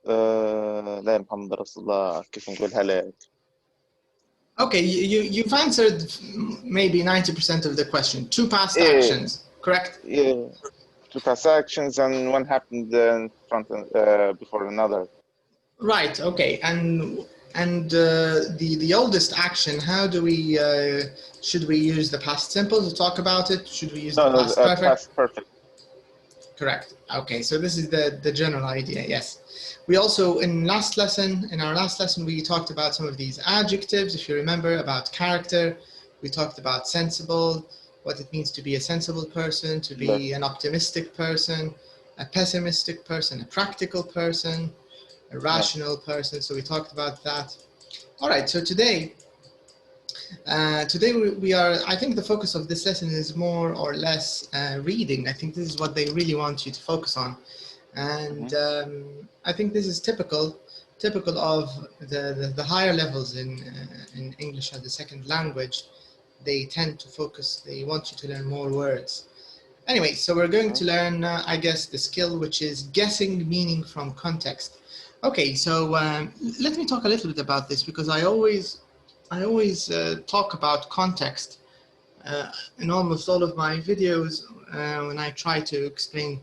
لا يا محمد رسول الله، كيف نقولها لك؟ Okay, you've answered maybe 90% of the question. Two past إيه actions, correct? yeah, two past actions and one happened in front before another. Right. Okay. And the oldest action. How do we should we use the past simple to talk about it? Should we use the past perfect? Past perfect. Correct. Okay. So this is the general idea. Yes. We also in our last lesson we talked about some of these adjectives. If you remember, about character, we talked about sensible, what it means to be a sensible person, to be an optimistic person, a pessimistic person, a practical person, a rational person. So we talked about that. All right. So today we are, I think the focus of this lesson is more or less reading. I think this is what they really want you to focus on. And I think this is typical of the higher levels in English as a second language. They tend to focus, they want you to learn more words. Anyway, so we're going to learn, I guess, the skill which is guessing meaning from context. Okay, so let me talk a little bit about this, because I always talk about context in almost all of my videos when I try to explain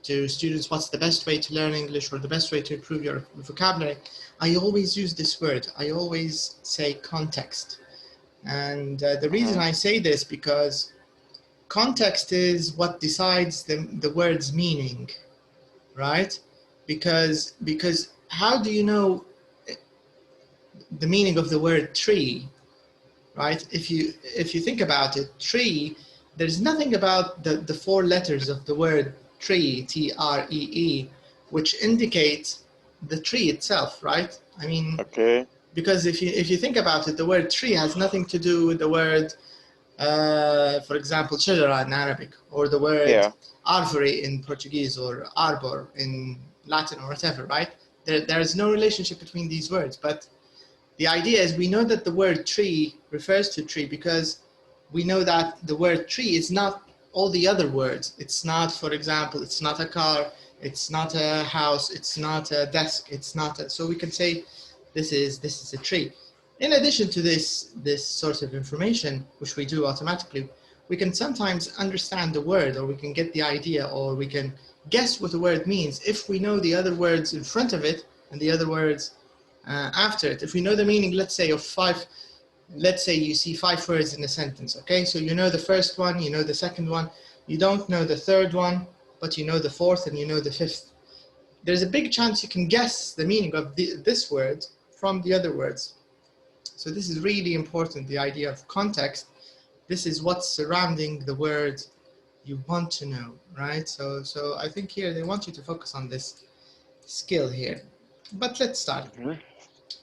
to students what's the best way to learn English or the best way to improve your vocabulary. I always use this word. I always say context. And the reason I say this, because context is what decides the word's meaning, right? Because how do you know the meaning of the word tree, right? If you think about it, tree, there's nothing about the four letters of the word tree, T-R-E-E, which indicates the tree itself, right? I mean, okay. Because if you think about it, the word tree has nothing to do with the word, for example, shajara in Arabic, or the word arvore in Portuguese, or arbor in Latin, or whatever, right? There is no relationship between these words, but the idea is we know that the word tree refers to tree because we know that the word tree is not all the other words. It's not, for example, it's not a car, it's not a house, it's not a desk, it's not a, so we can say this is a tree. In addition to this sort of information, which we do automatically, we can sometimes understand the word, or we can get the idea, or we can guess what the word means if we know the other words in front of it and the other words after it. If we know the meaning, let's say, of five, let's say you see 5 words in a sentence, okay? So you know the first one, you know the second one, you don't know the third one, but you know the fourth and you know the fifth. There's a big chance you can guess the meaning of this word from the other words. So this is really important, the idea of context. This is what's surrounding the word you want to know, right? So I think here they want you to focus on this skill here. But let's start.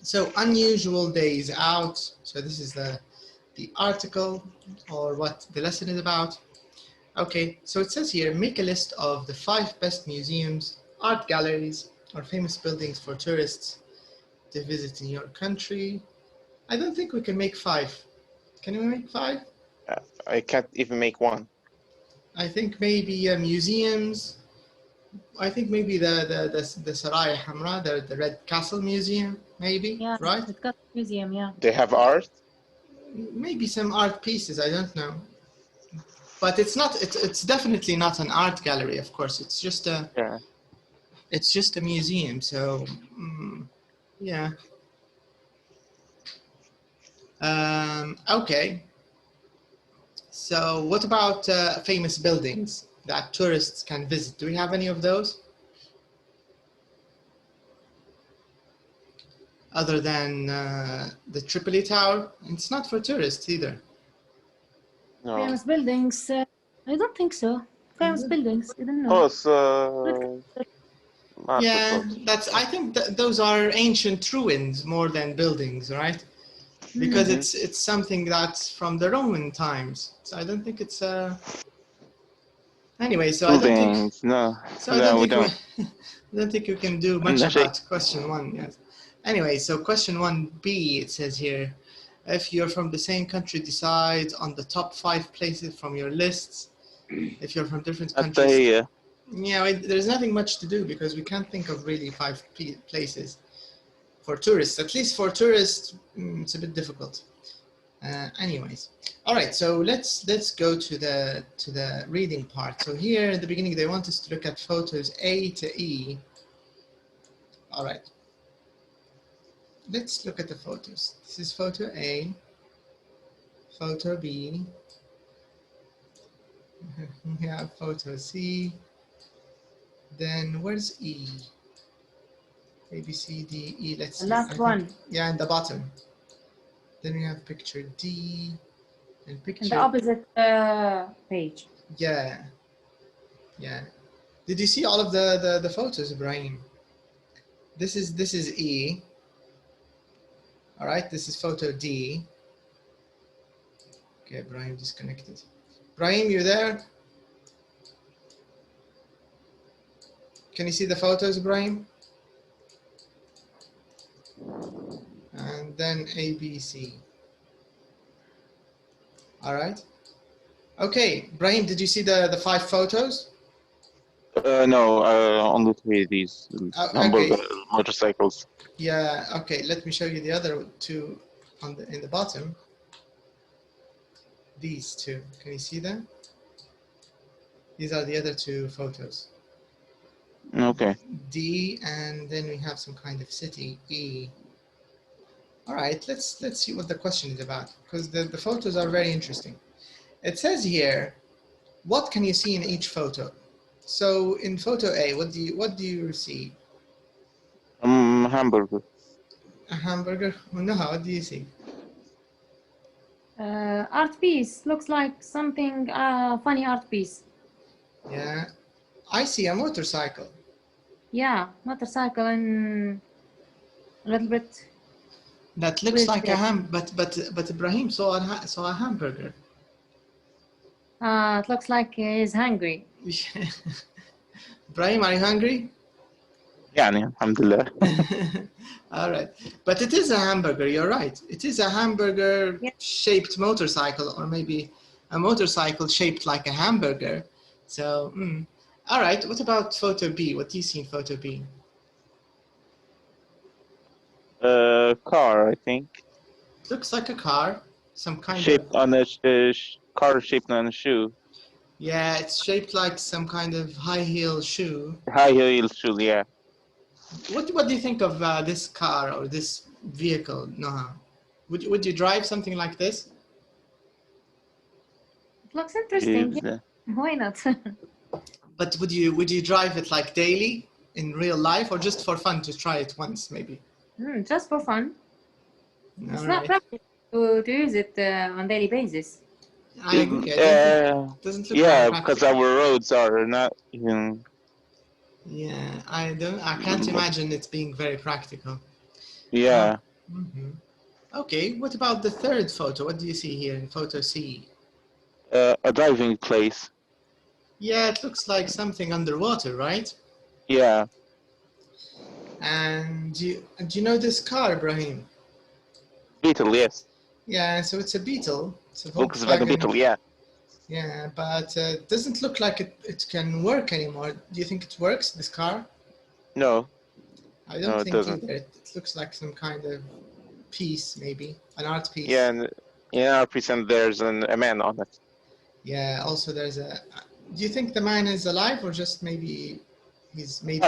So unusual days out. So this is the article, or what the lesson is about. Okay, so it says here, make a list of the 5 best museums, art galleries, or famous buildings for tourists to visit in your country. I don't think we can make 5. Can we make 5? I can't even make 1. I think maybe museums. I think maybe the Saraya Hamra, the Red Castle Museum, maybe, Yeah, right? Red Castle Museum, yeah. They have art? Maybe some art pieces, I don't know. But it's not, it's definitely not an art gallery, of course. It's just a, it's just a museum, so, yeah. Okay. So what about famous buildings that tourists can visit? Do we have any of those? Other than the Tripoli Tower? It's not for tourists either. No. Famous buildings, I don't think so. Famous buildings, I don't know. Course, yeah, that's, I think those are ancient ruins more than buildings, right? Because it's something that's from the Roman times. So I don't think it's anyway, so buildings, I don't think, so I don't think we can do much about question 1. Yes. Anyway, so question 1B, it says here, if you're from the same country, decide on the top 5 places from your lists. If you're from different countries, Yeah, there's nothing much to do because we can't think of really 5 places for tourists. At least for tourists, it's a bit difficult. Anyways, all right. So let's go to the reading part. So here at the beginning, they want us to look at photos A to E. All right. Let's look at the photos. This is photo A, photo B. We have photo C. Then where's E? A, B, C, D, E. Let's see. Last one. Yeah, in the bottom. Then we have picture D and picture. In the opposite page. Yeah. Yeah. Did you see all of the photos, Ibrahim? This is E. All right. This is photo D. Okay, Ibrahim disconnected. Ibrahim, you there? Can you see the photos, Ibrahim? And then A, B, C. All right. Okay, Ibrahim, did you see the 5 photos? No, only 3 of these Okay. motorcycles. Yeah. Okay. Let me show you the other 2 in the bottom. These 2. Can you see them? These are the other 2 photos. Okay. D, and then we have some kind of city, E. All right, let's see what the question is about, because the photos are very interesting. It says here, what can you see in each photo? So in photo A, what do you see? Hamburger. A hamburger? No, what do you see? Art piece. Looks like something funny art piece. Yeah, I see a motorcycle. Yeah, motorcycle and a little bit. That looks like a but Ibrahim saw a hamburger. It looks like he's hungry. Ibrahim, are you hungry? يعني الحمد لله. All right, but it is a hamburger. You're right. It is a hamburger shaped motorcycle, or maybe a motorcycle shaped like a hamburger. So, all right. What about photo B? What do you see in photo B? Car, I think. Looks like a car. Some kind shaped on a car shaped on a shoe. Yeah, it's shaped like some kind of high heel shoe. High heel shoe, yeah. What do you think of this car or this vehicle, Noha? Would you drive something like this? It looks interesting. Yeah. Why not? But would you drive it like daily in real life, or just for fun to try it once maybe? Just for fun. All it's right. not practical to use it on daily basis. I agree. It doesn't look yeah, very because our roads are not even. Yeah, I can't imagine it being very practical. Yeah. Okay, what about the third photo? What do you see here in photo C? A diving place. Yeah, it looks like something underwater, right? Yeah. And do you know this car, Ibrahim? Beetle, yes. Yeah, so it's a Beetle. It's a Volkswagen Beetle, yeah. Yeah, but it doesn't look like it can work anymore. Do you think it works, this car? No. I don't think it doesn't. either. It looks like some kind of piece, maybe an art piece. Yeah, and in our present there's a man on it. Yeah, also there's a. Do you think the man is alive, or just maybe he's made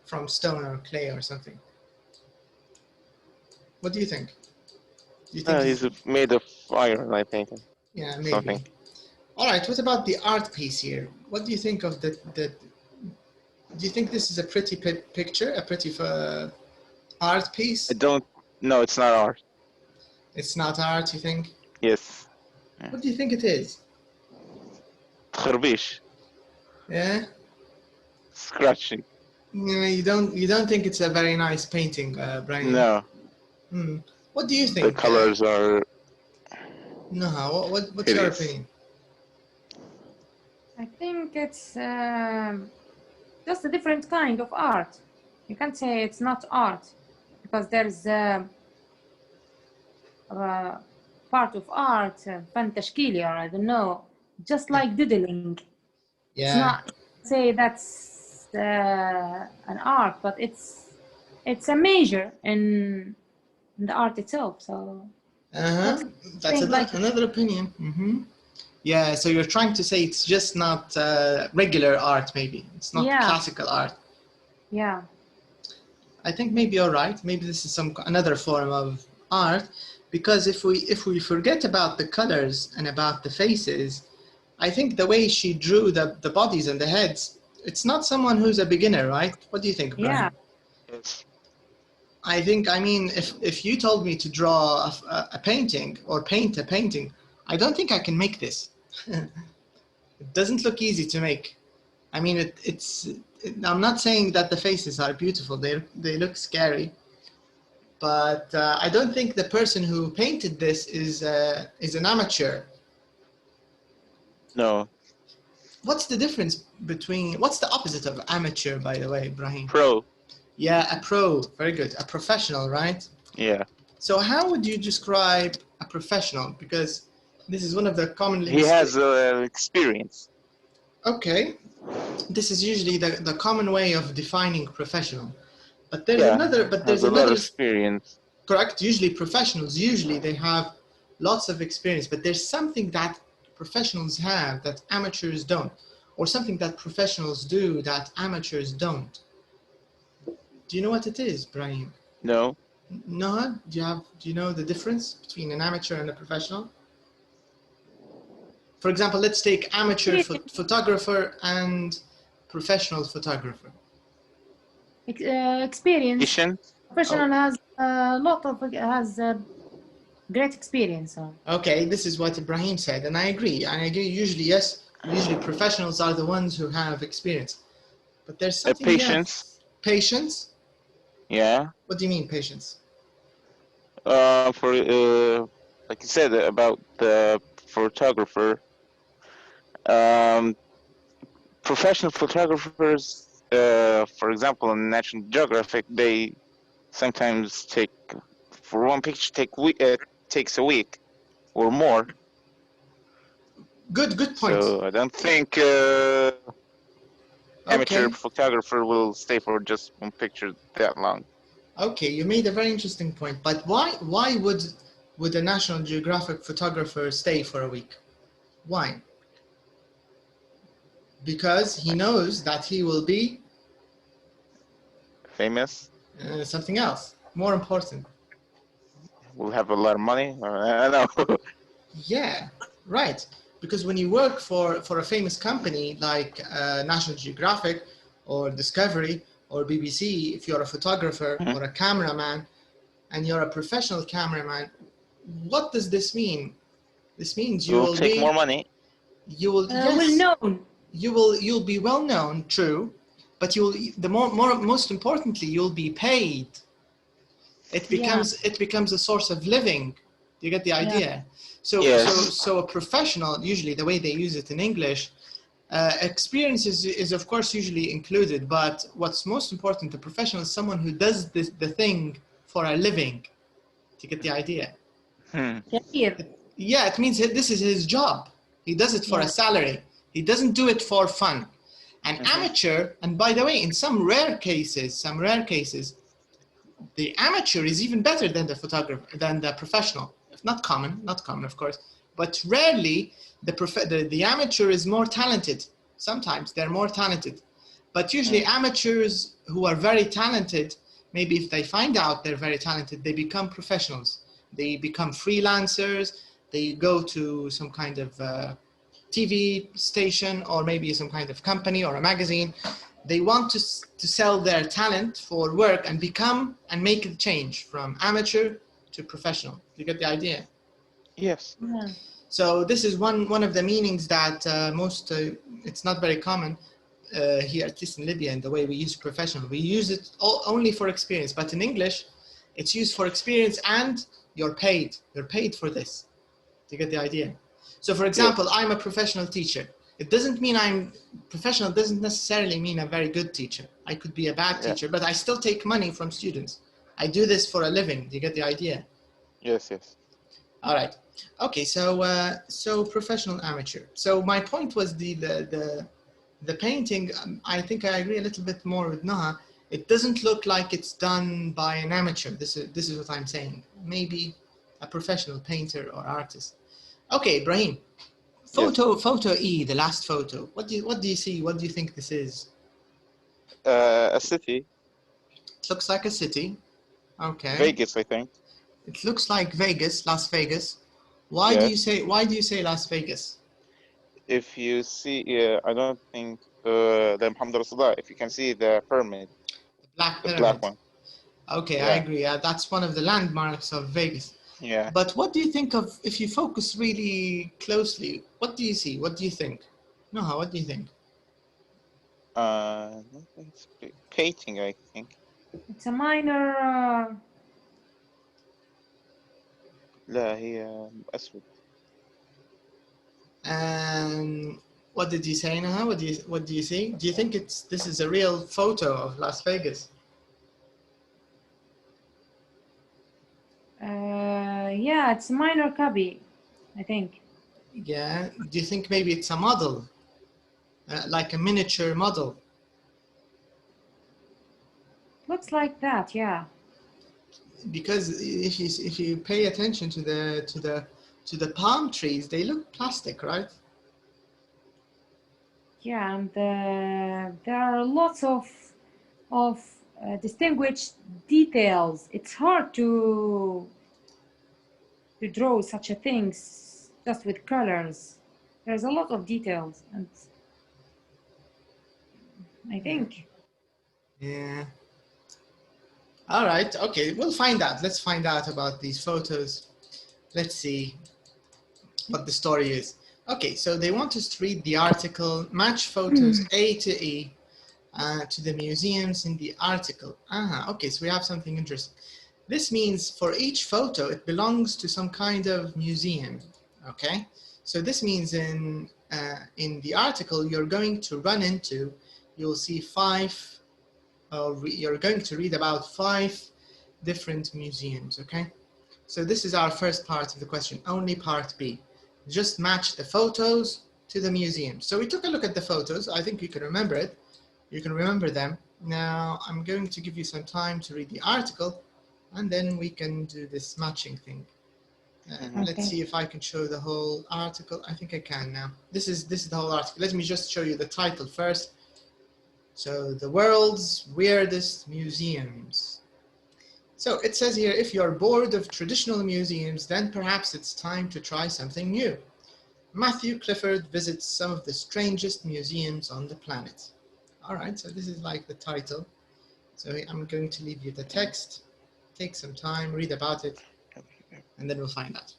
from stone or clay or something? What do you think? Do you think he's made of iron, I think. Yeah, maybe. Something. All right. What about the art piece here? What do you think of the? Do you think this is a pretty picture, a pretty art piece? I don't. No, it's not art. It's not art, you think? Yes. What do you think it is? خربيش. Yeah. Scratching. No, you don't think it's a very nice painting, Brian? No. What do you think? The colors are. No, what's hideous. your opinion? I think it's just a different kind of art. You can't say it's not art, because there's part of art, فن تشكيلي, or I don't know, just like doodling. Yeah. say that's an art, but it's a major in the art itself. So that's another opinion. Yeah, so you're trying to say it's just not regular art, maybe. It's not classical art. Yeah. I think maybe you're right. Maybe this is another form of art, because if we forget about the colors and about the faces, I think the way she drew the bodies and the heads, it's not someone who's a beginner, right? What do you think, Brian? Yeah. Yes. I mean, if you told me to draw a painting or paint a painting, I don't think I can make this. It doesn't look easy to make. I mean, I'm not saying that the faces are beautiful. They look scary, but I don't think the person who painted this is an amateur. No. What's the difference between? What's the opposite of amateur, by the way, Ibrahim? Pro. Yeah, a pro. Very good. A professional, right? Yeah. So how would you describe a professional? Because this is one of the commonly... He has experience. Okay. This is usually the common way of defining professional. But there's another experience. Correct. Usually professionals, they have lots of experience, but there's something that professionals have that amateurs don't, or something that professionals do that amateurs don't. Do you know what it is, Brian? No. No? Do you know the difference between an amateur and a professional? For example, let's take amateur photographer and professional photographer. Experience. Professional has a lot of great experience. Okay, this is what Ibrahim said, and I agree. Usually, yes. Usually, professionals are the ones who have experience. But there's something patience. Patience? Yeah. What do you mean, patience? For like you said about the photographer, professional photographers, for example, in National Geographic, they sometimes for one picture takes a week or more. Good point. So I don't think amateur photographer will stay for just one picture that long. Okay, you made a very interesting point. But why would a National Geographic photographer stay for a week? Why? Because he knows that he will be famous. Something else, more important. We'll have a lot of money. I know. Yeah, right. Because when you work for a famous company like National Geographic or Discovery or BBC, if you're a photographer or a cameraman and you're a professional cameraman, what does this mean? This means you will take more money. You will known. You'll be well known, true, but most importantly, you'll be paid. It becomes a source of living. Do you get the idea? Yeah. So a professional, usually the way they use it in English, experience is of course usually included, but what's most important, the professional is someone who does the thing for a living. Do you get the idea? Yeah, it means this is his job. He does it for a salary. He doesn't do it for fun. An amateur, and by the way, in some rare cases, the amateur is even better than the professional. Not common, of course, but rarely the amateur is more talented. Sometimes they're more talented, but usually amateurs who are very talented, maybe if they find out they're very talented, they become professionals. They become freelancers. They go to some kind of TV station or maybe some kind of company or a magazine. They want to sell their talent for work and make the change from amateur to professional. Do you get the idea? Yes. Yeah. So this is one of the meanings that it's not very common here, at least in Libya, in the way we use professional. We use it only for experience, but in English, it's used for experience and you're paid. You're paid for this. Do you get the idea? So for example, I'm a professional teacher. It doesn't mean professional doesn't necessarily mean a very good teacher. I could be a bad teacher, but I still take money from students. I do this for a living. Do you get the idea? Yes. All right. Okay. So professional, amateur. So my point was the The painting, I think I agree a little bit more with Noha. It doesn't look like it's done by an amateur. This is what I'm saying. Maybe a professional painter or artist. Okay, Ibrahim. Photo E, the last photo. What do you see? What do you think this is? A city. It looks like a city. Okay. Vegas, I think. It looks like Vegas, Las Vegas. Why do you say Las Vegas? If you see, I don't think the Muhammad Rasulullah. If you can see the pyramid. The black one. Okay, I agree. That's one of the landmarks of Vegas. Yeah. But what do you think of, if you focus really closely, what do you see? What do you think? Noha, what do you think? It's painting, I think. It's a minor. لا هي أسود. And what did you say, Noha? What do you see? Do you think this is a real photo of Las Vegas? Yeah, it's a minor copy, I think. Yeah. Do you think maybe it's a model, like a miniature model? Looks like that, yeah. Because if you pay attention to the palm trees, they look plastic, right? Yeah, and there are lots of distinguished details. It's hard to draw such a things just with colors. There's a lot of details, and I think. Yeah. All right. Okay. We'll find out. Let's find out about these photos. Let's see what the story is. Okay. So they want us to read the article, match photos A to E to the museums in the article. Okay. So we have something interesting. This means for each photo, it belongs to some kind of museum. Okay. So this means in the article, you're going to run into, you'll see you're going to read about 5 different museums, okay? So this is our first part of the question, only part B. Just match the photos to the museum. So we took a look at the photos. I think you can remember it. You can remember them. Now I'm going to give you some time to read the article, and then we can do this matching thing. Let's see if I can show the whole article. I think I can now. This is the whole article. Let me just show you the title first. So the world's weirdest museums. So it says here, if you're bored of traditional museums, then perhaps it's time to try something new. Matthew Clifford visits some of the strangest museums on the planet. All right, so this is like the title. So I'm going to leave you the text. Take some time, read about it, and then we'll find out.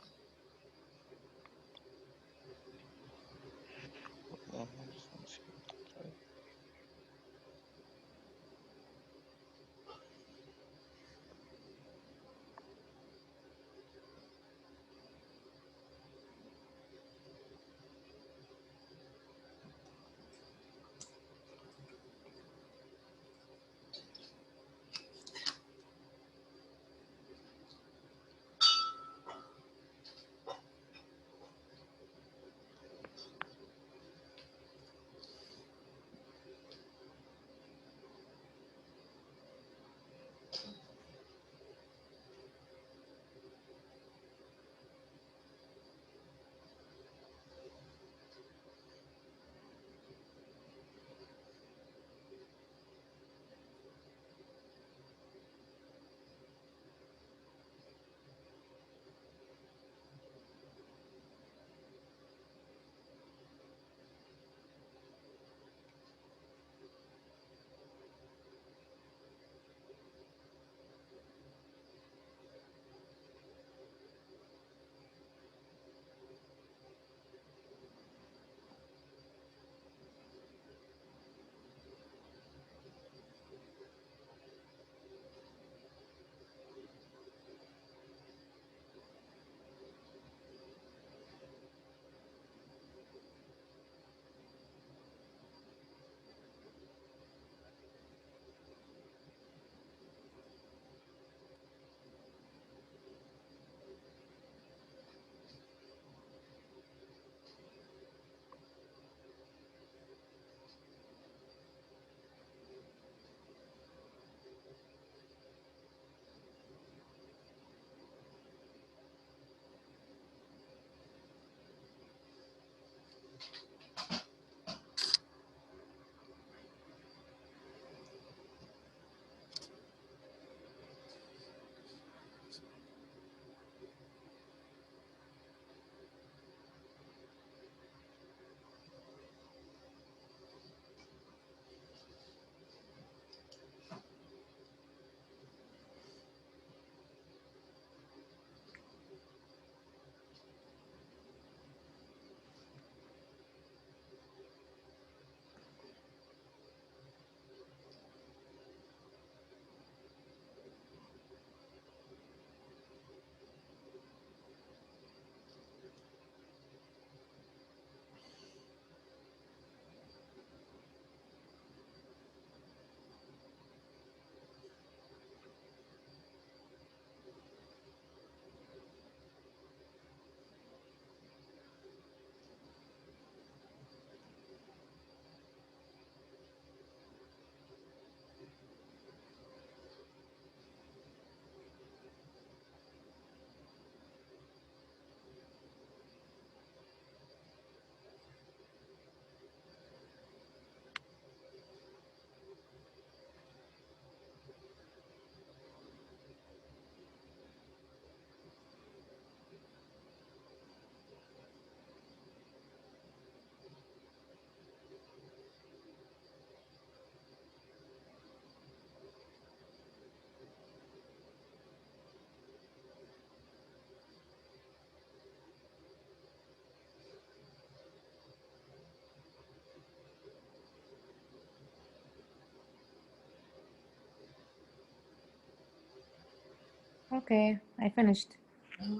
Okay, I finished.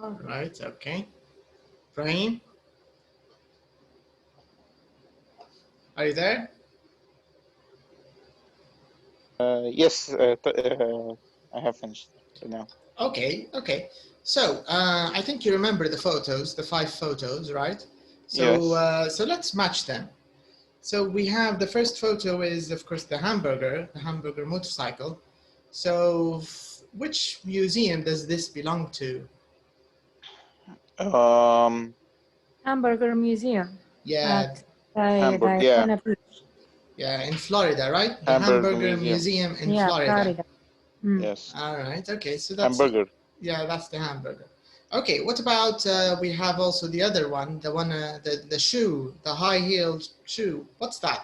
All right, okay. Brahim? Are you there? Yes, I have finished now. Okay, okay. So I think you remember the photos, the 5 photos, right? So, Yes. so let's match them. So we have the first photo is, of course, the hamburger motorcycle. So which museum does this belong to? Hamburger Museum Yeah, at Hamburg, yeah. Daytona Beach. yeah, in Florida, right? The Hamburger Hamburger Museum. Museum in Yeah, Florida. Yes. All right, okay, so that's Hamburger. yeah, that's the hamburger. Okay, what about we have also the other one, the one the shoe, the high-heeled shoe. What's that?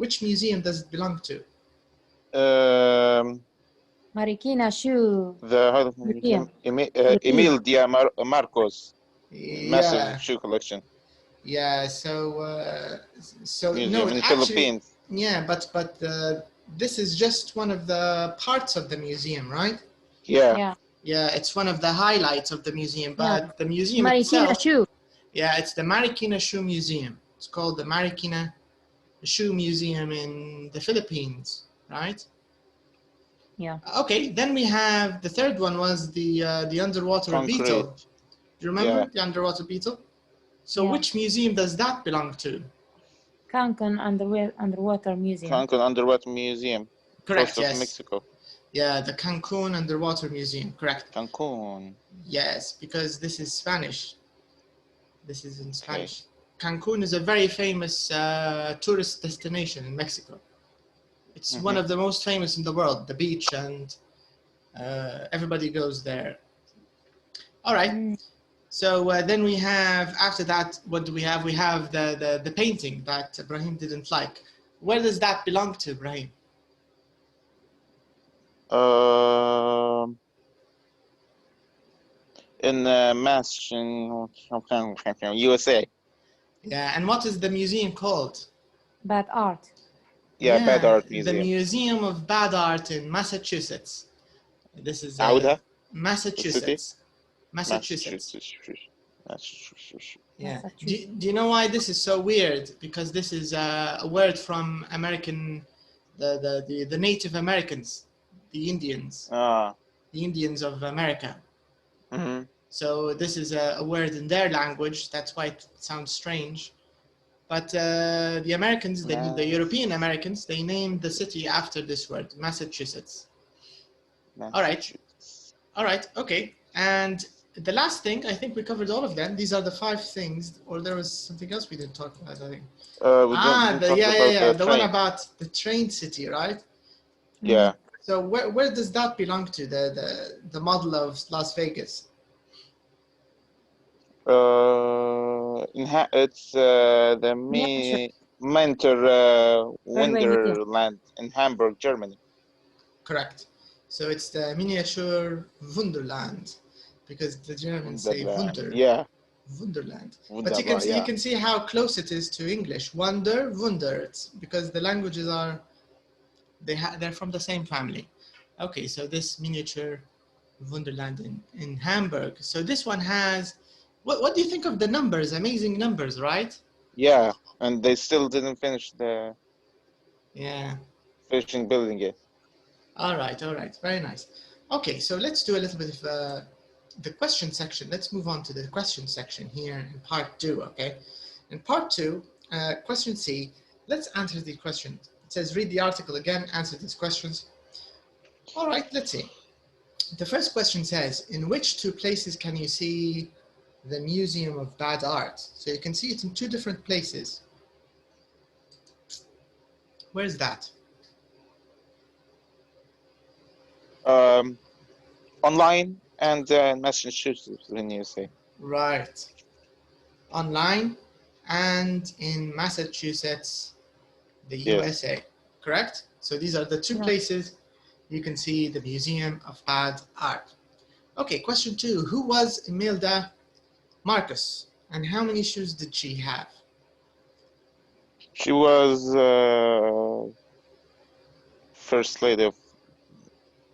Which museum does it belong to? Marikina Shoe The Museum. Emil Marcos massive Yeah, shoe collection yeah. So no, museum in actually, Philippines. yeah, but this is just one of the parts of the museum, right? Yeah. Yeah. Yeah, it's one of the highlights of the museum, Yeah. but the museum Marikina itself, Shoe. yeah, it's the Marikina Shoe Museum. It's called the Marikina Shoe Museum in the Philippines, right? Yeah. Okay, then we have the third one was the underwater beetle. Concrete. Do you remember Yeah. the underwater beetle? So Yeah. which museum does that belong to? Cancun Underwater Museum. Cancun Underwater Museum. Correct, Coast of yes. Mexico. Yeah, the Cancun Underwater Museum, correct. Cancun. Yes, because this is Spanish. This is in Okay. Spanish. Cancun is a very famous tourist destination in Mexico. It's one of the most famous in the world, the beach, and everybody goes there. All right. So then we have, after that, what do we have? We have the painting that Ibrahim didn't like. Where does that belong to, Ibrahim? In Mass in USA. Yeah, and what is the museum called? Bad Art. Yeah, Bad Art the Museum. Museum of Bad Art in Massachusetts. This is عودها. Massachusetts. Massachusetts. Yeah. Do you know why this is so weird? Because this is a word from American, the Native Americans, the Indians. The Indians of America. So this is a word in their language. That's why it sounds strange. But the Americans, the European Americans, they named the city after this word, Massachusetts. All right. All right. Okay. And the last thing, I think we covered all of them. These are the 5 things, or there was something else we didn't talk about, I think. The one about the train city, right? Yeah. So where does that belong to, the model of Las Vegas? It's the Mentor Wonderland in Hamburg, Germany. Correct. So it's the miniature Wunderland, because the Germans say Wunder. Yeah. Wunderland. Wunderbar, But you can see how close it is to English. Wonder, Wunder. It's because the languages are they're from the same family. Okay, so this miniature Wunderland in Hamburg. So this one has what do you think of the numbers? Amazing numbers, right? Yeah, and they still didn't finish finishing building it. All right, very nice. Okay, so let's do a little bit of the question section. Let's move on to the question section here in part 2, okay? In part 2, question C, let's answer the question. It says read the article again, answer these questions. All right, let's see. The first question says, in which 2 places can you see the Museum of Bad Art? So you can see it in 2 different places. Where's that? Online and Massachusetts in USA. Right. Online and in Massachusetts, the USA, correct? So these are the 2 places you can see the Museum of Bad Art. Okay, question 2. Who was Imelda Marcos and how many shoes did she have? She was First Lady of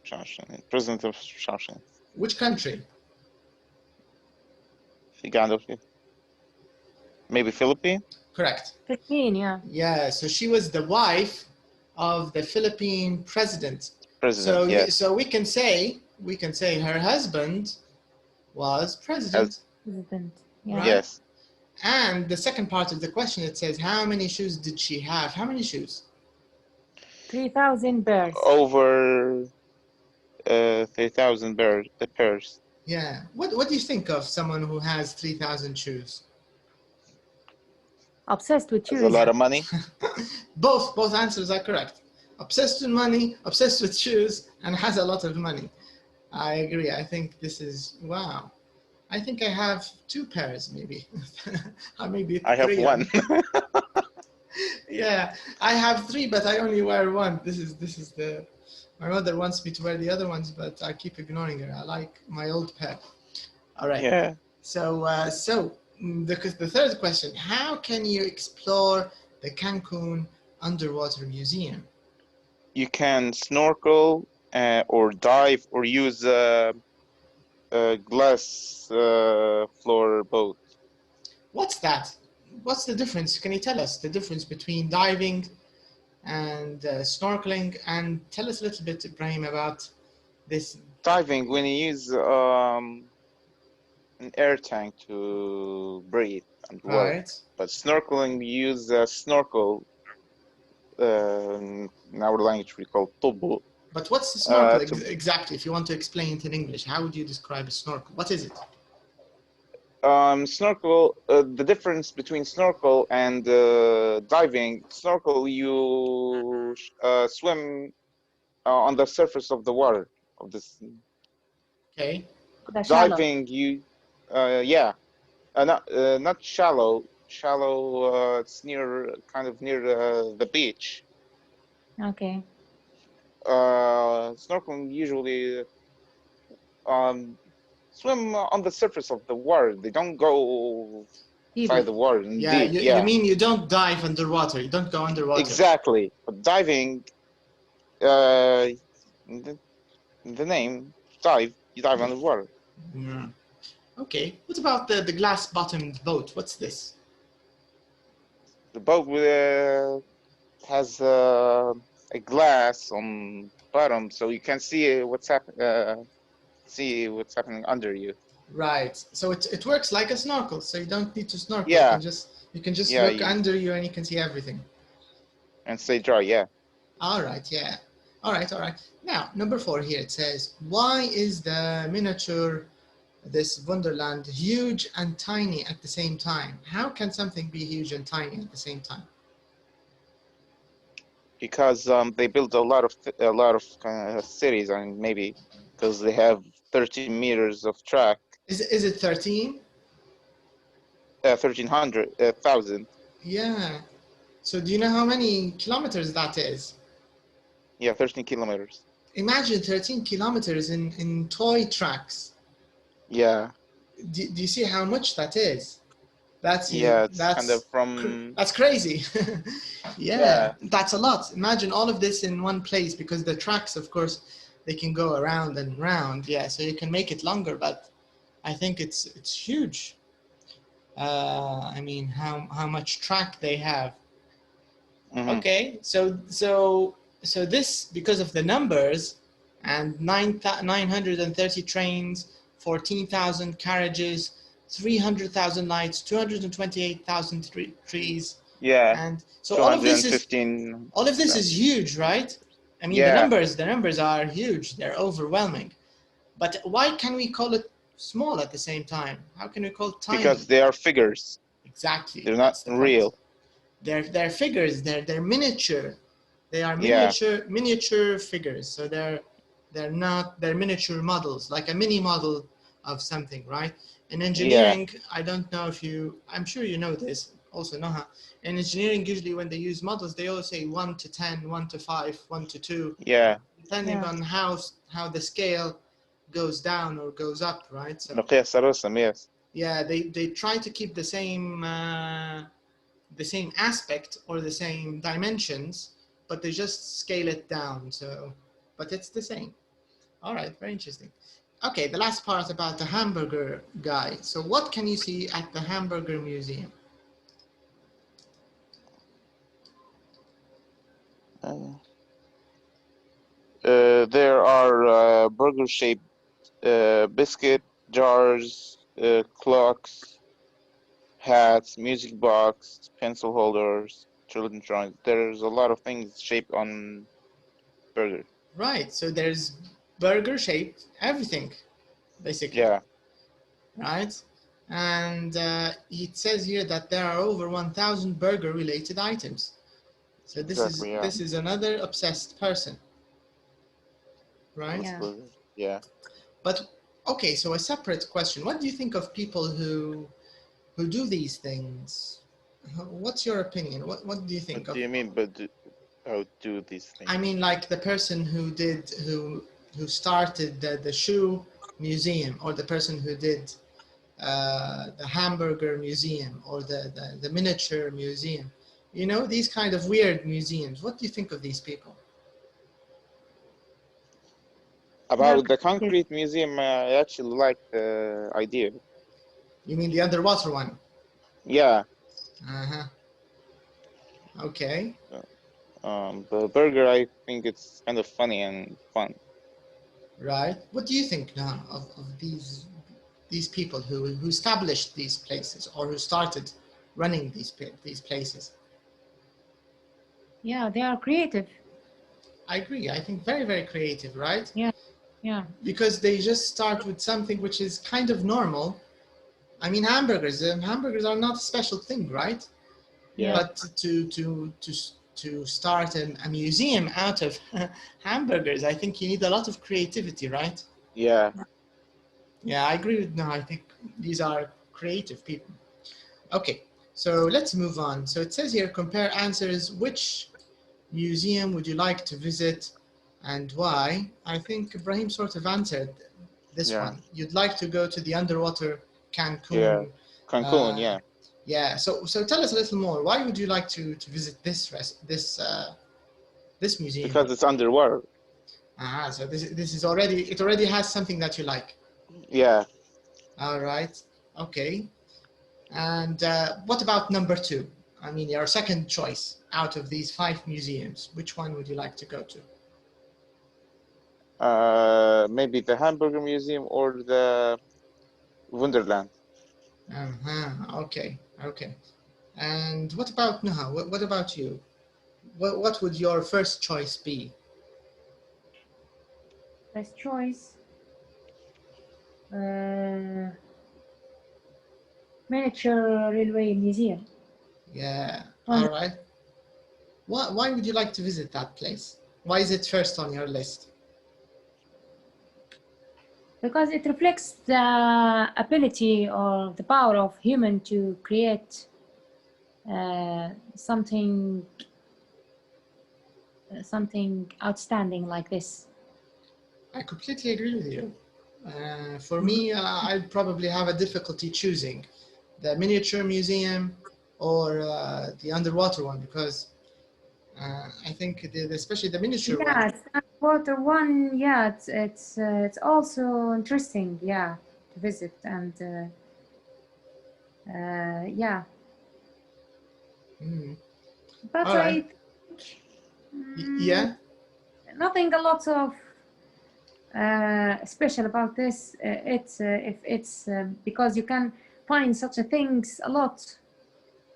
Shawshank, President of Shawshank. Which country? Maybe Philippines? Correct. 15, yeah. Yeah, so she was the wife of the Philippine president. President, yes. So we can say her husband was president. President, yeah. Right? Yes. And the second part of the question, it says, how many shoes did she have? How many shoes? 3,000 pairs. Over 3,000 pairs. Yeah. What do you think of someone who has 3,000 shoes? Obsessed with shoes. That's a lot of money. Both answers are correct. Obsessed with money, obsessed with shoes, and has a lot of money. I agree. I think this is, wow. I think I have 2 pairs, maybe. Or maybe 3. I have 1. Yeah, I have 3, but I only wear 1. This is my mother wants me to wear the other ones, but I keep ignoring her. I like my old pair. All right. Yeah. So the third question: how can you explore the Cancun Underwater Museum? You can snorkel or dive or use a glass floor boat. What's that? What's the difference? Can you tell us the difference between diving and snorkeling? And tell us a little bit, Ibrahim, about this. Diving, when you use an air tank to breathe underwater. Right. But snorkeling, you use a snorkel. In our language, we call tubu. But what's the snorkel exactly? If you want to explain it in English, how would you describe a snorkel? What is it? Snorkel, the difference between snorkel and diving, snorkel, you swim on the surface of the water of this. Okay. Diving, you, not shallow. Shallow, it's kind of near the beach. Okay. Snorkeling usually swim on the surface of the water. They don't go inside the water. Yeah, you mean you don't dive underwater. You don't go underwater. Exactly. But diving, the name, dive, you dive underwater. Yeah. Okay. What about the glass-bottomed boat? What's this? The boat has a glass on bottom, so you can see what's happening under you. Right. So it works like a snorkel. So you don't need to snorkel. Yeah. You can just look under you and you can see everything. And stay dry. Yeah. All right. Yeah. All right. Now, number 4 here, it says, why is the miniature, this Wonderland, huge and tiny at the same time? How can something be huge and tiny at the same time? Because they built a lot of cities, and maybe because they have 13 meters of track. Is it 13? 1,300,000. Yeah. So do you know how many kilometers that is? Yeah, 13 kilometers. Imagine 13 kilometers in toy tracks. Yeah. Do you see how much that is? That's kind of from. That's crazy. Yeah, that's a lot. Imagine all of this in one place, because the tracks, of course, they can go around and round. Yeah, so you can make it longer, but I think it's huge. I mean, how much track they have. Mm-hmm. Okay, so this, because of the numbers, and 930 trains, 14,000 carriages, 300,000 lights, 228,000 trees. Yeah. And so all of this is huge, right? I mean, the numbers are huge. They're overwhelming. But why can we call it small at the same time? How can we call it tiny? Because they are figures. Exactly. They're not real. They're figures. They're miniature. They are miniature figures. So they're miniature models, like a mini model of something, right? In engineering, I don't know if I'm sure you know this, also Noha. In engineering, usually when they use models, they always say 1 to 10, 1 to 5, 1 to 2. Yeah. Depending on how the scale goes down or goes up, right? So, yes. Yeah, they try to keep the same aspect or the same dimensions, but they just scale it down. So, but it's the same. All right, very interesting. Okay, the last part about the hamburger guy. So what can you see at the Hamburger Museum? There are burger-shaped biscuit jars, clocks, hats, music box, pencil holders, children's drawings. There's a lot of things shaped on burger. Right, so there's burger-shaped everything, basically. Yeah. Right? And it says here that there are over 1,000 burger-related items. So this Exactly, yeah. this is another obsessed person, right? Yeah. Yeah. But okay, so a separate question: what do you think of people who do these things? What's your opinion? What do you think What of? do you mean? But how do these things? I mean, like the person who started the shoe museum, or the person who did the hamburger museum, or the miniature museum. You know, these kind of weird museums. What do you think of these people? About the concrete museum, I actually like the idea. You mean the underwater one? Yeah. Uh-huh. Okay. The burger, I think it's kind of funny and fun. Right. What do you think now of these people who established these places, or who started running these places? Yeah, they are creative. I agree. I think very, very creative, right? Yeah. Yeah. Because they just start with something which is kind of normal. I mean, hamburgers are not a special thing, right? Yeah. But to start a museum out of hamburgers, I think you need a lot of creativity, right? Yeah. Yeah, I agree with, no, I think these are creative people. Okay, so let's move on. So it says here, compare answers. Which museum would you like to visit and why? I think Ibrahim sort of answered this one. You'd like to go to the underwater Cancun. Yeah. Cancun, yeah. Yeah, so tell us a little more. Why would you like to visit this museum? Because it's underwater. Ah, so this is already has something that you like. Yeah. All right. Okay. And what about number 2? I mean, your second choice out of these 5 museums. Which one would you like to go to? Maybe the Hamburger Museum or the Wonderland. Okay. Okay. And what about Nuha? What about you? What would your first choice be? First choice. Miniature Railway Museum. Yeah. All right. Why would you like to visit that place? Why is it first on your list? Because it reflects the ability or the power of human to create something outstanding like this. I completely agree with you. For me, I'd probably have a difficulty choosing the miniature museum or the underwater one, because I think especially the miniature one. Yeah, the underwater one. Yeah, it's also interesting. Yeah, to visit and yeah. But All right. I think Yeah. nothing a lot of special about this. It's because you can find such a things a lot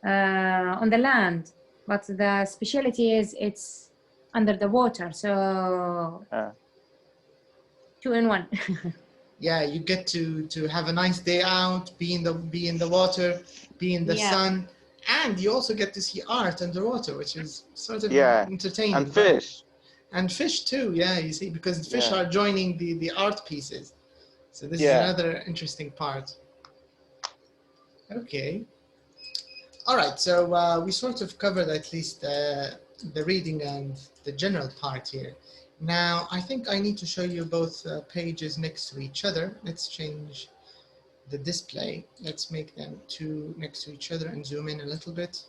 on the land, but the specialty is it's under the water. So 2 in 1. Yeah, you get to have a nice day out, be in the water, be in the sun, and you also get to see art underwater, which is sort of entertaining. And fish. And fish too, yeah, you see, because the fish are joining the art pieces. So this is another interesting part. Okay. All right, so we sort of covered at least the reading and the general part here. Now, I think I need to show you both pages next to each other. Let's change the display. Let's make them 2 next to each other and zoom in a little bit.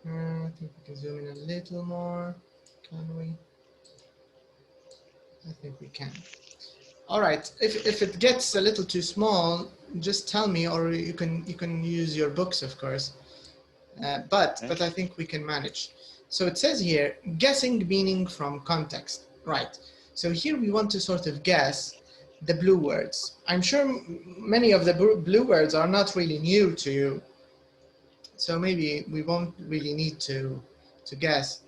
I think we can zoom in a little more. Can we? I think we can. All right. If it gets a little too small, just tell me, or you can use your books, of course. But I think we can manage. So it says here, guessing meaning from context. Right. So here we want to sort of guess the blue words. I'm sure many of the blue words are not really new to you. So maybe we won't really need to guess.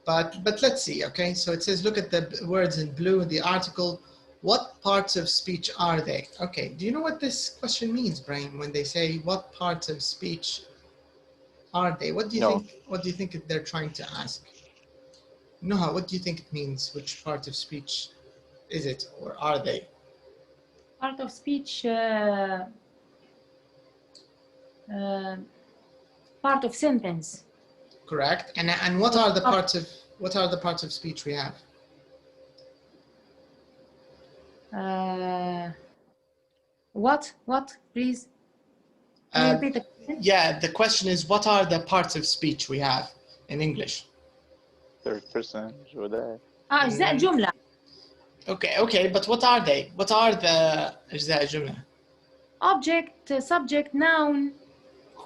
But let's see, okay? So it says, look at the words in blue in the article. What parts of speech are they? Okay, do you know what this question means, Brian, when they say what parts of speech are they? What do you think? What do you think they're trying to ask? Noha, what do you think it means? Which part of speech is it, or are they? Part of speech, part of sentence. Correct. And what are the parts of speech we have? What? Please. Can you repeat the question? Yeah, the question is, what are the parts of speech we have in English? Third person. أجزاء جملة. Okay, but what are they? What are the أجزاء الجملة? Object, subject, noun,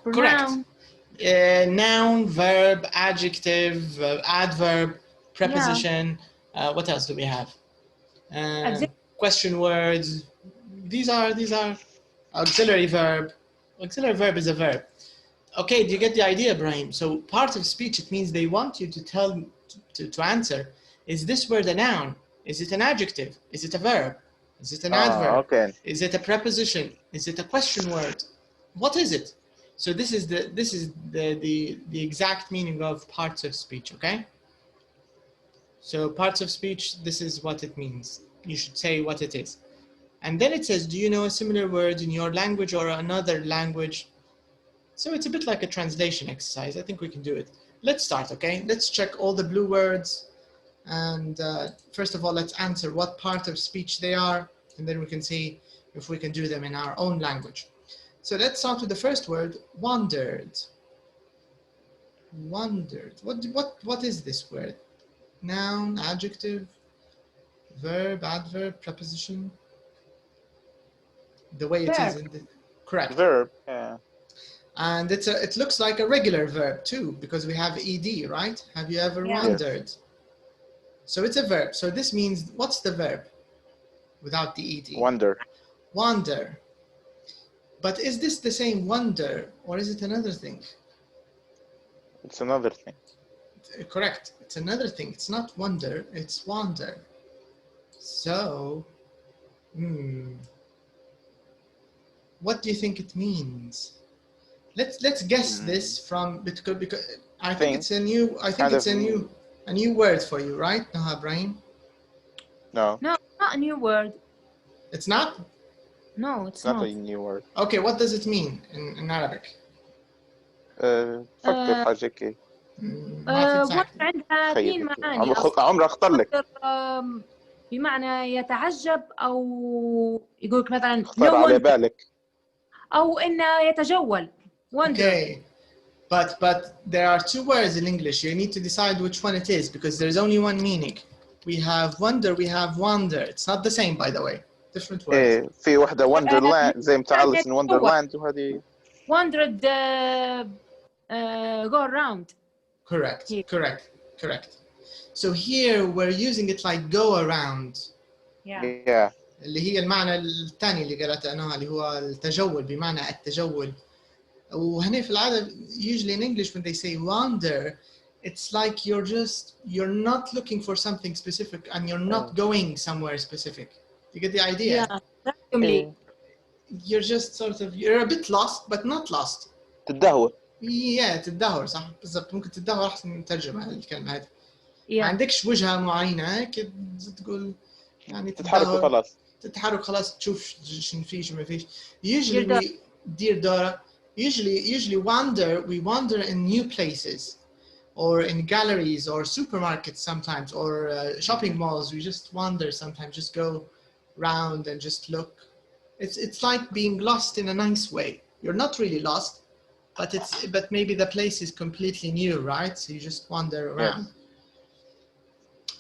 pronoun. Correct. Noun, verb, adjective, adverb, preposition. Yeah. What else do we have? Question words. These are auxiliary verb. Auxiliary verb is a verb. Okay, do you get the idea, Ibrahim? So part of speech, it means they want you to tell, to answer, is this word a noun? Is it an adjective? Is it a verb? Is it an adverb? Okay. Is it a preposition? Is it a question word? What is it? So this is the exact meaning of parts of speech, okay? So parts of speech, this is what it means. You should say what it is. And then it says, do you know a similar word in your language or another language? So it's a bit like a translation exercise. I think we can do it. Let's start, okay? Let's check all the blue words. And first of all, let's answer what part of speech they are. And then we can see if we can do them in our own language. So let's start with the first word, wandered. Wandered. What is this word? Noun, adjective, verb, adverb, preposition? The way it is in the correct. Verb, yeah. And it looks like a regular verb too, because we have ed, right? Have you ever wandered? Yes. So it's a verb. So this means, what's the verb without the ed? Wander. Wander. But is this the same wonder, or is it another thing? It's another thing. Correct. It's another thing. It's not wonder, it's wander. So, what do you think it means? Let's guess this from, because I think it's a new word for you, right, Noha Ibrahim? No. No, not a new word. It's not? No, it's not. Not a new word. Okay, what does it mean in Arabic? فكر حاجة كي. وقت عندها 2 معاني. عمري اختار لك. بمعنى يتعجب أو يقولك مثلا اختار على بالك. أو إنه يتجول. Wonder. Okay, but there are 2 words in English. You need to decide which one it is because there's only one meaning. We have wonder, we have wander. It's not the same, by the way. Different words. إيه في وحدة Wonderland زي متاع Alice in Wonderland وهذه. Wandered go around. Correct. So here we're using it like go around. Yeah. اللي هي المعنى الثاني اللي قالته أنا اللي هو التجول بمعنى التجول. وهنا في العادة usually in English when they say wander, it's like you're not looking for something specific and you're not going somewhere specific. You get the idea? Yeah. You're just you're a bit lost but not lost. تدهور. تدهور صح بالضبط ممكن تدهور أحسن من ترجمة الكلمة هذه. ما Yeah. عندكش وجهة معينة كده تقول يعني تتحرك خلاص تشوف شنو فيه شو ما فيش. Usually dear Dora, usually we wander in new places or in galleries or supermarkets sometimes or shopping malls. We just wander sometimes, just go round and just look. It's like being lost in a nice way. You're not really lost, but maybe the place is completely new, right? So you just wander around. Yes.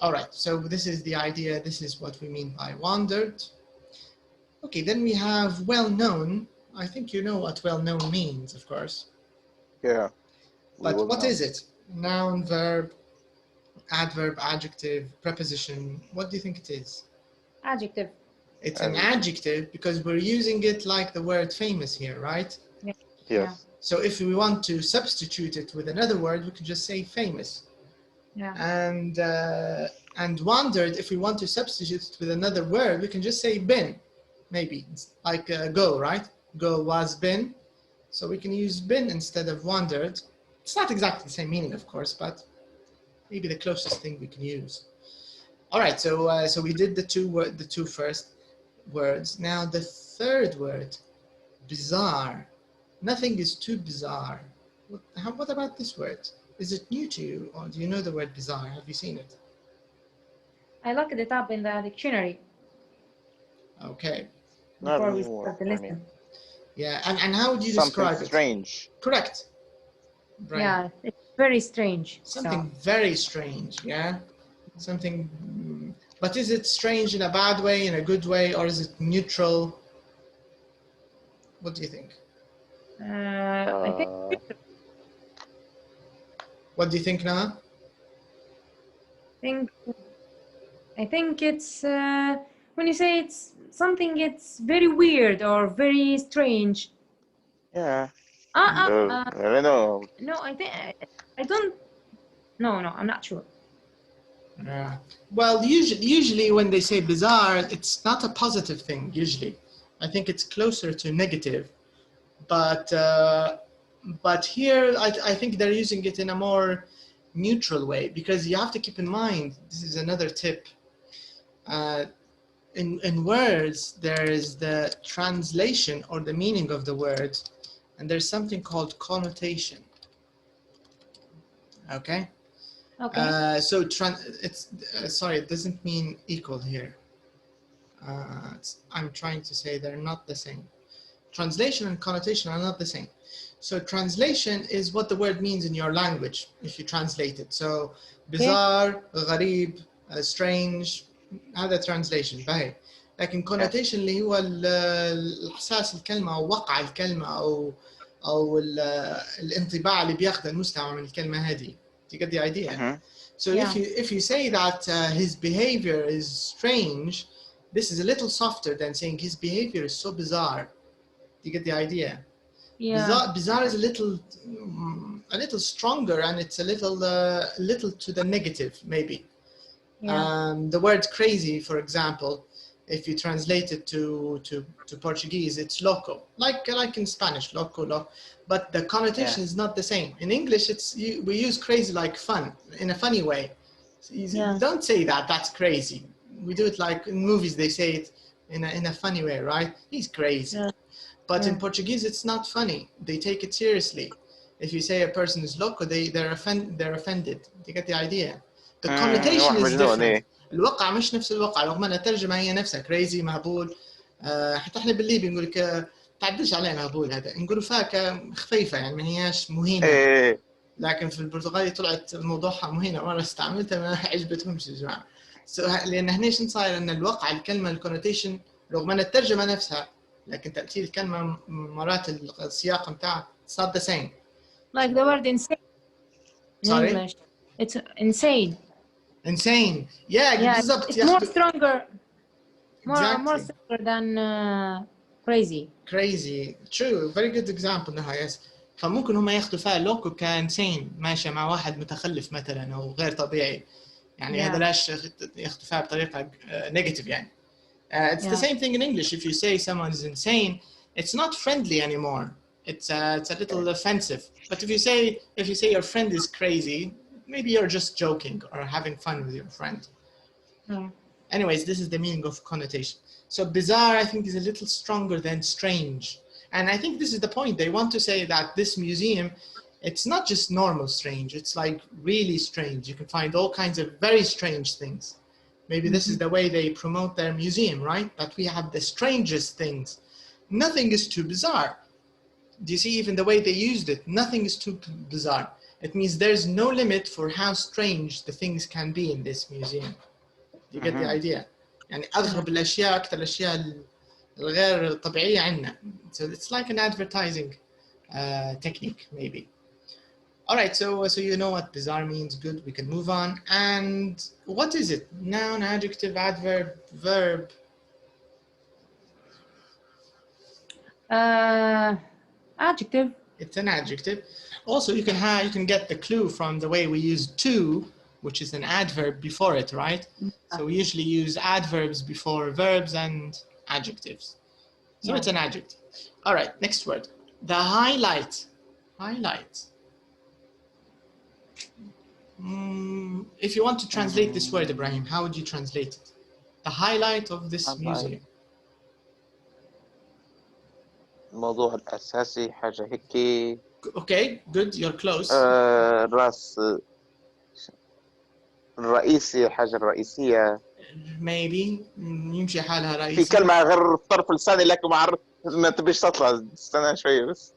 All right, so this is the idea. This is what we mean by wandered. Okay, then we have well-known. I think you know what well-known means, of course. Yeah. But what is it? Noun, verb, adverb, adjective, preposition. What do you think it is? Adjective. It's an adjective because we're using it like the word famous here, right? Yeah. Yes. Yeah. So if we want to substitute it with another word, we could just say famous. Yeah. And wandered, if we want to substitute it with another word, we can just say been, maybe. It's like go, right? Go was been. So we can use been instead of wandered. It's not exactly the same meaning, of course, but maybe the closest thing we can use. All right, so we did the two first words. Now the third word, bizarre. Nothing is too bizarre. What about this word? Is it new to you, or do you know the word bizarre? Have you seen it? I looked it up in the dictionary. Okay. Before we start the lesson. Yeah, and how would you describe it? Something strange. Correct. Right. Yeah, it's very strange. Something very strange, yeah? Something, but is it strange in a bad way, in a good way, or is it neutral? What do you think? I think. What do you think, Noah? I think it's when you say it's something, it's very weird or very strange. Yeah. I don't know. No, I think I don't. No, I'm not sure. Well, usually when they say bizarre, it's not a positive thing. Usually, I think it's closer to negative. But here, I think they're using it in a more neutral way, because you have to keep in mind, this is another tip. In words, there is the translation or the meaning of the word, and there's something called connotation. Okay. Okay. So sorry, it doesn't mean equal here. I'm trying to say they're not the same. Translation and connotation are not the same. So translation is what the word means in your language if you translate it. So bizarre, غريب, strange, هذا translation. باهي. لكن connotation اللي هو الإحساس الكلمة أو وقع الكلمة أو الانطباع اللي بياخذه المستمع من الكلمة هذه. Do you get the idea? So if you say that his behavior is strange, this is a little softer than saying his behavior is so bizarre. Do you get the idea? Yeah. Bizarre is a little stronger, and it's a little to the negative, maybe. Yeah. The word crazy, for example, if you translate it to Portuguese, it's loco, like in Spanish, loco. But the connotation is not the same. In English, we use crazy like fun, in a funny way. So don't say that, that's crazy. We do it like in movies, they say it in a funny way, right? He's crazy. Yeah. But in Portuguese, it's not funny. They take it seriously. If you say a person is loco, they're offended. You get the idea? The connotation is different. الوقع مش نفس الوقع، رغم ان الترجمه هي نفسها كريزي مهبول. حتى احنا بالليبي نقول لك تعديش عليه مهبول، هذا نقولوا فاكهه خفيفه يعني ما هياش مهينه. لكن في البرتغالي طلعت موضوعها مهينه، مره استعملتها ما عجبتهمش يا جماعه. لان هنا شنو صاير، ان الوقع الكلمه الكونوتيشن رغم ان الترجمه نفسها، لكن تأثير الكلمة مرات السياق متاعها it's not the same. Like the word insane in English. It's insane. Insane. Yeah, it's more stronger. More stronger than crazy. Crazy. True. Very good example نها. Yes. فممكن هم ياخذوا فيها لوكو كإنسان ماشي مع واحد متخلف مثلا أو غير طبيعي. يعني هذا لاش ياخذوا فيها بطريقة negative يعني. It's the same thing in English. If you say someone is insane, it's not friendly anymore. It's a little offensive. But if you say your friend is crazy, maybe you're just joking or having fun with your friend. Anyways, this is the meaning of connotation. So bizarre, I think, is a little stronger than strange. And I think this is the point. They want to say that this museum, it's not just normal strange. It's like really strange. You can find all kinds of very strange things. Maybe this is the way they promote their museum, right? That we have the strangest things. Nothing is too bizarre. Do you see even the way they used it? Nothing is too bizarre. It means there's no limit for how strange the things can be in this museum. Do you get the idea? يعني أغرب الأشياء أكثر الأشياء الغير طبيعية عندنا. So it's like an advertising technique maybe. All right, so you know what bizarre means. Good, we can move on. And what is it? Noun, adjective, adverb, verb. Adjective. It's an adjective. Also, you can get the clue from the way we use to, which is an adverb before it, right? So we usually use adverbs before verbs and adjectives. So it's an adjective. All right, next word. The highlight. Highlight. If you want to translate this word, Ibrahim, how would you translate it? The highlight of this museum. الموضوع الأساسي حاجة هيك. Okay, good, you're close. الرأس الرئيسي، حاجة الرئيسية. Maybe يمشي حالها رئيسي. في كلمة غير طرف لساني لكن ما تبيش تطلع، استنى شوي بس.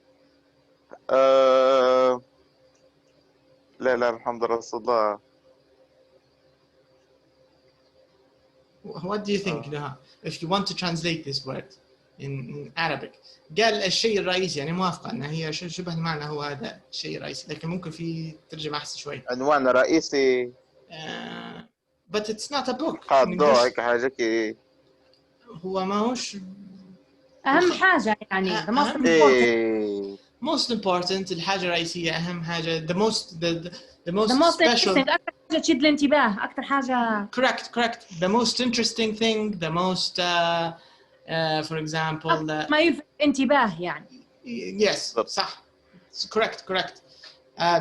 لا محمد رسول الله. What do you think, Naha, if you want to translate this word in Arabic? قال الشيء الرئيسي، يعني موافقة أنها هي شبه المعنى هو هذا الشيء الرئيسي، لكن ممكن في ترجمة أحسن شوي. عنوان رئيسي. But it's not a book. قاضي هيك حاجة كي. هو ما هوش أهم حاجة يعني. The most important. Most important الحاجة الرئيسية، أهم حاجة. The most special. أكثر حاجة تشد الانتباه، أكثر حاجة. Correct. The most interesting thing, the most, for example. ما يلفت الانتباه يعني. Yes, صح. Correct.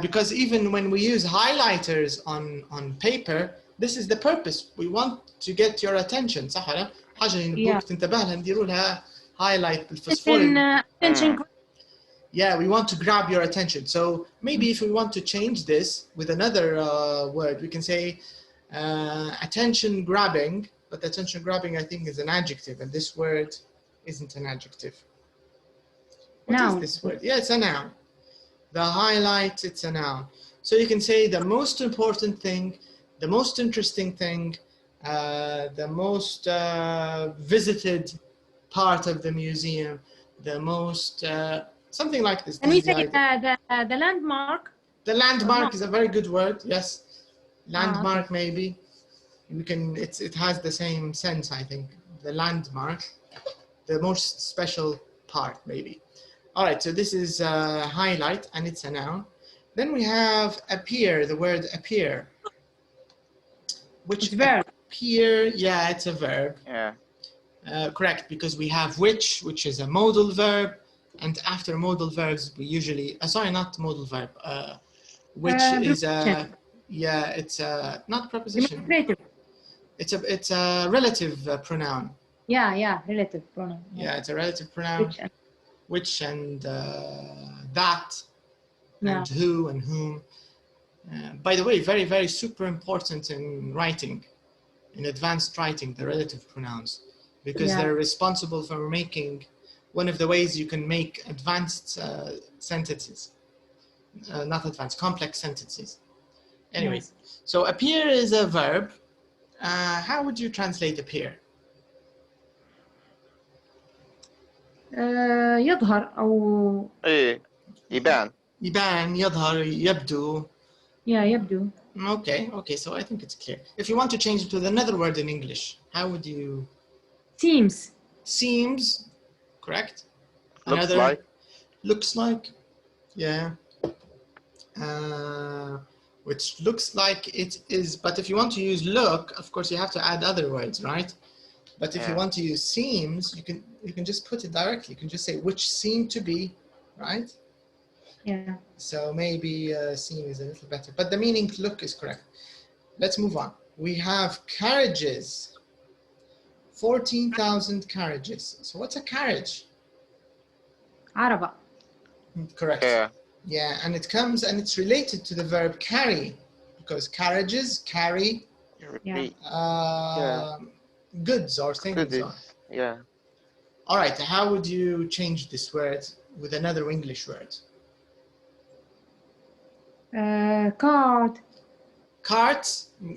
Because even when we use highlighters on paper, this is the purpose. We want to get your attention. صح ولا؟ حاجة نبغوك تنتبه لها نديروا لها highlight بالفسفور. Yeah, we want to grab your attention. So maybe if we want to change this with another word, we can say attention grabbing. But attention grabbing, I think, is an adjective, and this word isn't an adjective. What is this word? Yeah, it's a noun. The highlight, it's a noun. So you can say the most important thing, the most interesting thing, the most visited part of the museum, the most, something like this. And we say the landmark? The landmark is a very good word, yes. Landmark, maybe. We can, it has the same sense, I think. The landmark, the most special part, maybe. All right, so this is highlight, and it's a noun. Then we have appear, the word appear. Which verb. Appear, yeah, it's a verb. Yeah. Correct, because we have which is a modal verb, and after modal verbs we usually, sorry, not modal verb, which is a, yeah, it's a, not preposition. It's a relative pronoun. Yeah, relative pronoun. Yeah, it's a relative pronoun. Which and that, and who and whom. By the way, very, very super important in writing, in advanced writing, the relative pronouns, because they're responsible for making, one of the ways you can make advanced sentences, not advanced, complex sentences. Anyways, so appear is a verb. How would you translate appear? يظهر أو يبان يظهر يبدو. Yeah, يبدو. Okay, so I think it's clear. If you want to change it with another word in English, how would you? Seems, correct. Looks like, yeah. Which looks like it is, but if you want to use look, of course you have to add other words, right? But if you want to use seems, you can just put it directly. You can just say which seem to be, right? Yeah. So maybe seem is a little better, but the meaning look is correct. Let's move on. We have carriages. 14,000 carriages. So what's a carriage? عربة. Correct. Yeah, and it comes and it's related to the verb carry, because carriages carry goods or things. Yeah. All right, how would you change this word with another English word? Cart. Cart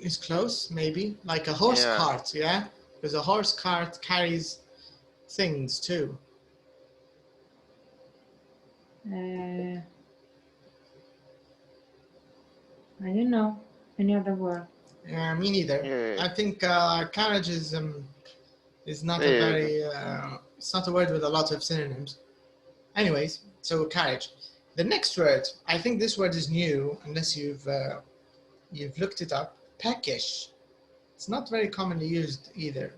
is close, maybe, like a horse cart, yeah? Because a horse cart carries things too. I don't know any other word. Me neither. Yeah. I think carriage is not a Yeah. very it's not a word with a lot of synonyms. Anyways, so carriage. The next word, I think this word is new unless you've looked it up. Peckish. It's not very commonly used either.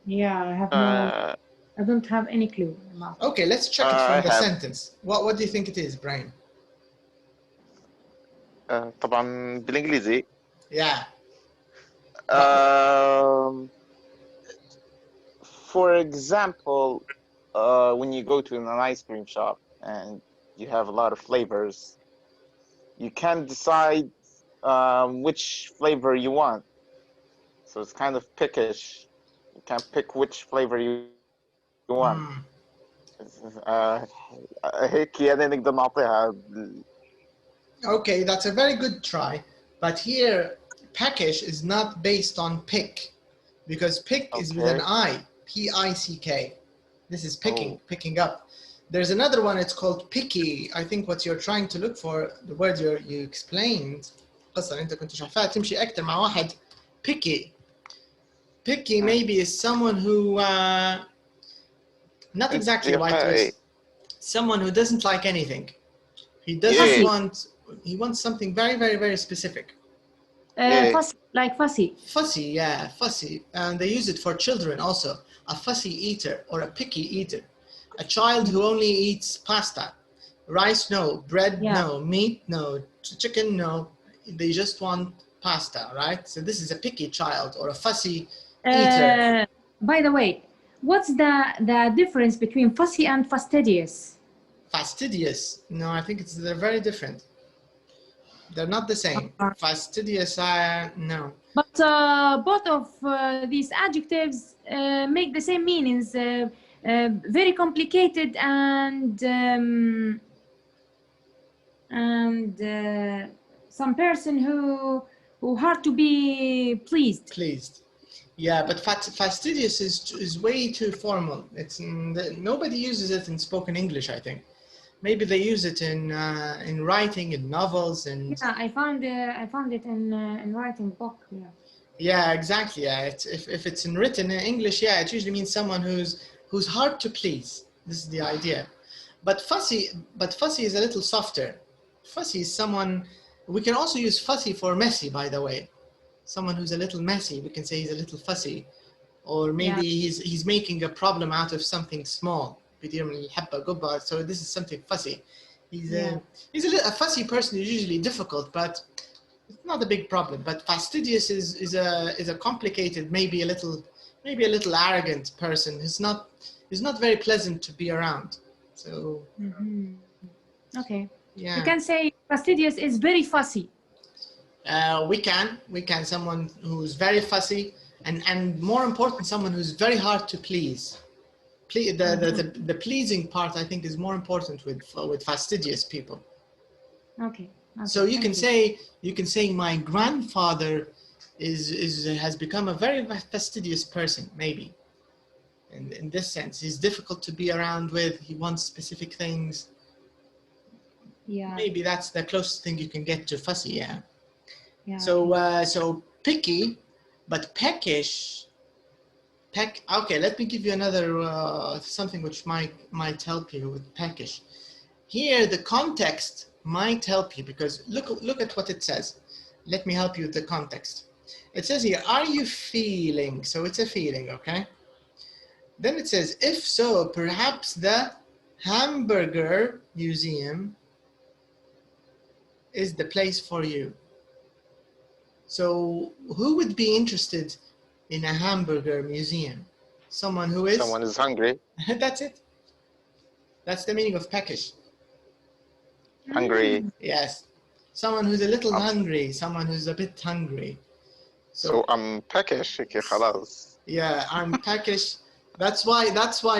Yeah, I have no. I don't have any clue about it. Okay, let's check it from I the have. sentence. What do you think it is, Brian? طبعا بالإنجليزي. Yeah. For example, when you go to an ice cream shop and you have a lot of flavors, you can't decide which flavor you want. So it's kind of pickish. You can't pick which flavor you want. هيك يعني نقدر نعطيها. Okay, that's a very good try. But here, peckish is not based on pick, because pick is with an I, P-I-C-K. This is picking, picking up. There's another one, it's called picky. I think what you're trying to look for, the word you explained, قصة أنت كنت شايفها تمشي أكتر مع واحد picky. Picky maybe is someone who, not exactly right word, someone who doesn't like anything. He doesn't want, he wants something very, very, very specific. Fussy, like fussy. Fussy, yeah, fussy. And they use it for children also. A fussy eater or a picky eater. A child who only eats pasta. Rice, no. Bread, no. Meat, no. Chicken, no. They just want pasta, right? So this is a picky child or a fussy eater. By the way, what's the difference between fussy and fastidious? Fastidious? No, I think they're very different. They're not the same. Fastidious, no. But both of these adjectives make the same meanings. Very complicated and some person who hard to be pleased. Pleased. Yeah, but fastidious is way too formal. It's nobody uses it in spoken English, I think. Maybe they use it in writing, in novels, and yeah, I found it in writing book. Yeah. Yeah, exactly. Yeah, if it's in written in English, yeah, it usually means someone who's hard to please. This is the idea. But fussy is a little softer. Fussy is someone. We can also use fussy for messy, by the way. Someone who's a little messy, we can say he's a little fussy, or maybe he's making a problem out of something small. So this is something fussy. He's a fussy person is usually difficult, but it's not a big problem. But fastidious is a complicated, maybe a little arrogant person. He's not very pleasant to be around. So Okay. Yeah. You can say fastidious is very fussy. We can someone who's very fussy and more important, someone who's very hard to please. The pleasing part, I think, is more important with fastidious people. Okay. So you can say my grandfather has become a very fastidious person, maybe. In this sense, he's difficult to be around with. He wants specific things. Yeah. Maybe that's the closest thing you can get to fussy. Yeah. Yeah. So picky, but peckish. Okay, let me give you another something which might help you with peckish. Here, the context might help you because look at what it says. Let me help you with the context. It says here, are you feeling? So it's a feeling, okay? Then it says, if so, perhaps the hamburger museum is the place for you. So who would be interested in a hamburger museum? Someone is hungry. That's it. That's the meaning of peckish. Hungry. Yes. Someone who's a little hungry, someone who's a bit hungry. So I'm peckish. Yeah, I'm peckish. That's why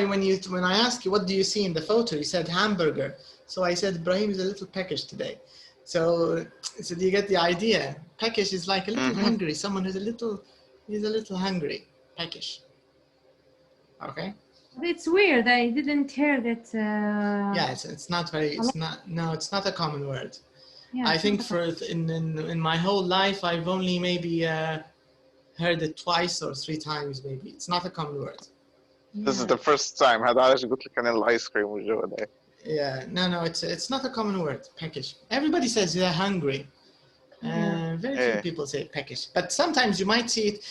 when I asked you what do you see in the photo, you said hamburger. So I said Ibrahim is a little peckish today. So do you get the idea? Peckish is like a little hungry. Someone who's a little hungry. Peckish. Okay. It's weird. I didn't hear that. Yeah, it's not very. It's not. No, it's not a common word. Yeah, I think for in my whole life, I've only maybe heard it twice or 3 times. Maybe it's not a common word. This is the first time. هذا علاش قلت لك أنا الآيس كريم والجو ده. Yeah, no, it's not a common word. Peckish. Everybody says they're hungry. Very few people say peckish, but sometimes you might see it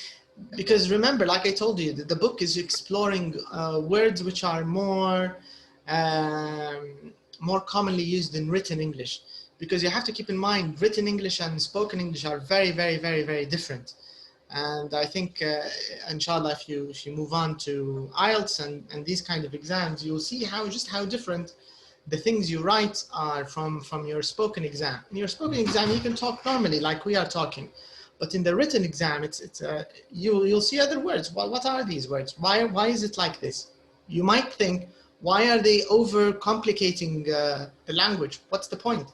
because remember, like I told you, the book is exploring words which are more commonly used in written English, because you have to keep in mind written English and spoken English are very, very, very, very different. And I think, inshallah, if you move on to IELTS and these kind of exams, you'll see how different the things you write are from your spoken exam. In your spoken exam, you can talk normally like we are talking, but in the written exam, you'll see other words. Well, what are these words? Why is it like this? You might think, why are they over complicating the language? What's the point?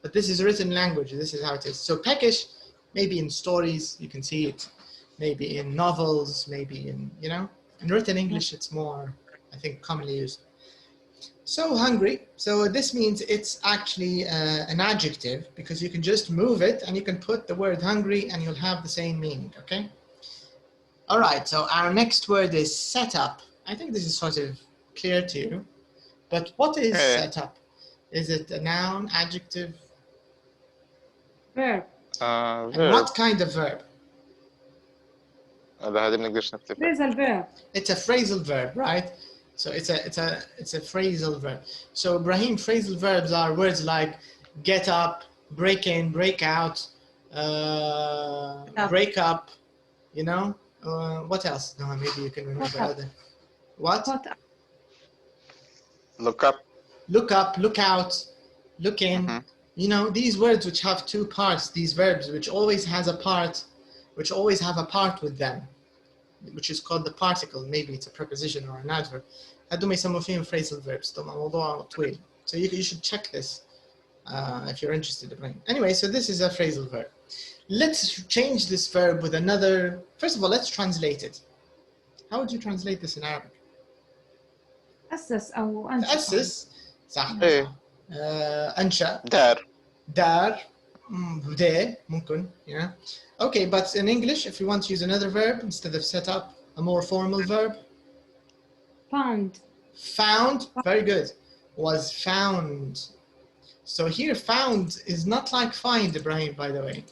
But this is written language. This is how it is. So peckish, maybe in stories you can see it, maybe in novels, maybe in in written English it's more, I think, commonly used. So hungry, so this means it's actually an adjective, because you can just move it and you can put the word hungry and you'll have the same meaning, okay? All right, so our next word is setup. I think this is sort of clear to you, but what is setup? Is it a noun, adjective? Verb. And what kind of verb? هذا بنقدرش نكتب. Phrasal verb. It's a phrasal verb, right? So it's a phrasal verb. So Ibrahim, phrasal verbs are words like get up, break in, break out, break up, what else? No, maybe you can remember other. What? Look up. Look up, look out, look in. These words which have 2 parts, these verbs which always have a part with them, which is called the particle. Maybe it's a preposition or an adverb. هذول يسموا فيهم phrasal verbs. طبعا موضوع طويل. So you should check this if you're interested. Anyway, so this is a phrasal verb. Let's change this verb with another. First of all, let's translate it. How would you translate this in Arabic? أسس أو أنشأ. تأسس. صح. أنشأ. دار. بدأ. ممكن. Okay, but in English, if you want to use another verb instead of set up, a more formal verb. Found. Found, very good. Was found. So here, found is not like find, Ibrahim, by the way.